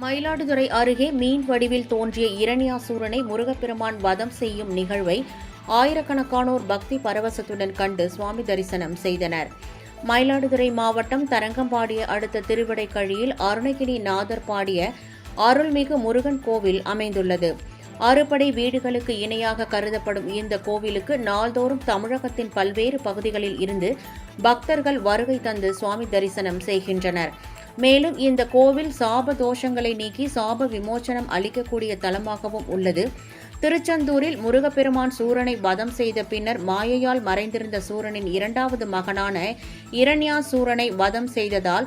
மயிலாடுதுறை அருகே மீன் வடிவில் தோன்றிய இரணியாசூரனை முருகப்பெருமான் வதம் செய்யும் நிகழ்வை ஆயிரக்கணக்கானோர் பக்தி பரவசத்துடன் கண்டு சுவாமி தரிசனம் செய்தனர். மயிலாடுதுறை மாவட்டம் தரங்கம்பாடிய அடுத்த திருவிடைக்கழியில் அருணகிரி நாதர் பாடிய அருள்மிகு முருகன் கோவில் அமைந்துள்ளது. அறுபடை வீடுகளுக்கு இணையாக கருதப்படும் இந்த கோவிலுக்கு நாள்தோறும் தமிழகத்தின் பல்வேறு பகுதிகளில் இருந்து பக்தர்கள் வருகை தந்து சுவாமி தரிசனம் செய்கின்றனர். மேலும் இந்த கோவில் சாப தோஷங்களை நீக்கி சாப விமோசனம் அளிக்கக்கூடிய தலமாகவும் உள்ளது. திருச்செந்தூரில் முருகப்பெருமான் சூரனை வதம் செய்த பின்னர் மாயையால் மறைந்திருந்த சூரனின் இரண்டாவது மகனான இரண்யாசூரனை வதம் செய்ததால்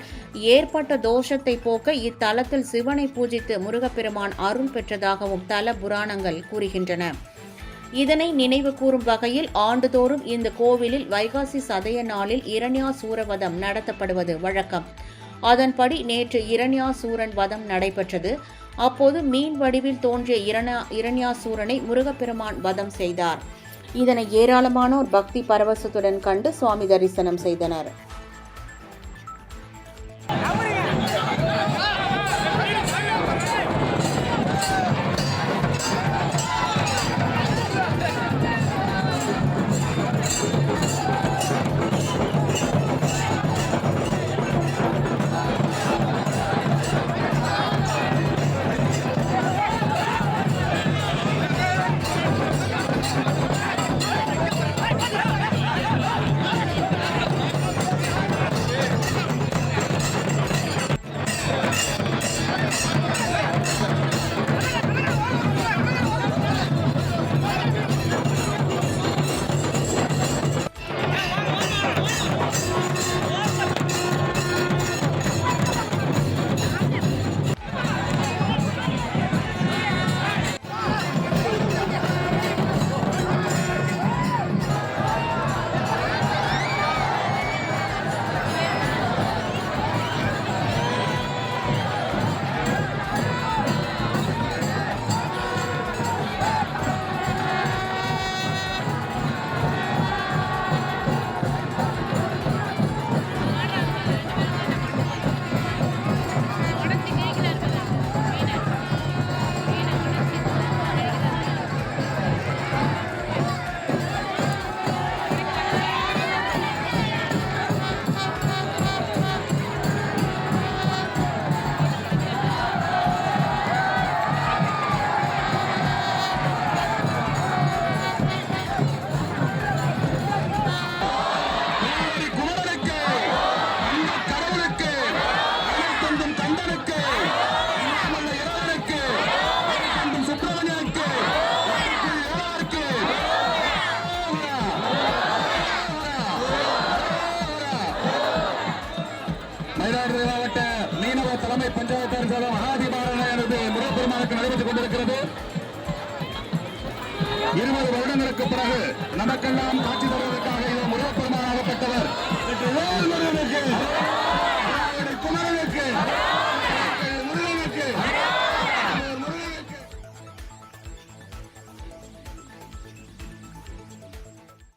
ஏற்பட்ட தோஷத்தை போக்க இத்தலத்தில் சிவனை பூஜித்து முருகப்பெருமான் அருள் பெற்றதாகவும் தல புராணங்கள் கூறுகின்றன. இதனை நினைவு கூறும் வகையில் ஆண்டுதோறும் இந்த கோவிலில் வைகாசி சதய நாளில் இரண்யாசூர வதம் நடத்தப்படுவது வழக்கம். அதன்படி நேற்று இரண்யாசூரன் வதம் நடைபெற்றது. அப்போது மீன் வடிவில் தோன்றிய இரண்யாசூரனை முருகப்பெருமான் வதம் செய்தார். இதனை ஏராளமானோர் பக்தி பரவசத்துடன் கண்டு சுவாமி தரிசனம் செய்தனர். மயிலாடுதுறை மாவட்ட மீனவ தலைமை பஞ்சாயத்து செயலர் மகாதிபாரனது முருகப்பெருமானுக்கு நடைபெற்றுக் கொண்டிருக்கிறது. 20 வருடங்களுக்கு பிறகு நமக்கெல்லாம் காட்சி தருவதற்காக முருகப்பெருமானாகப்பட்டவர்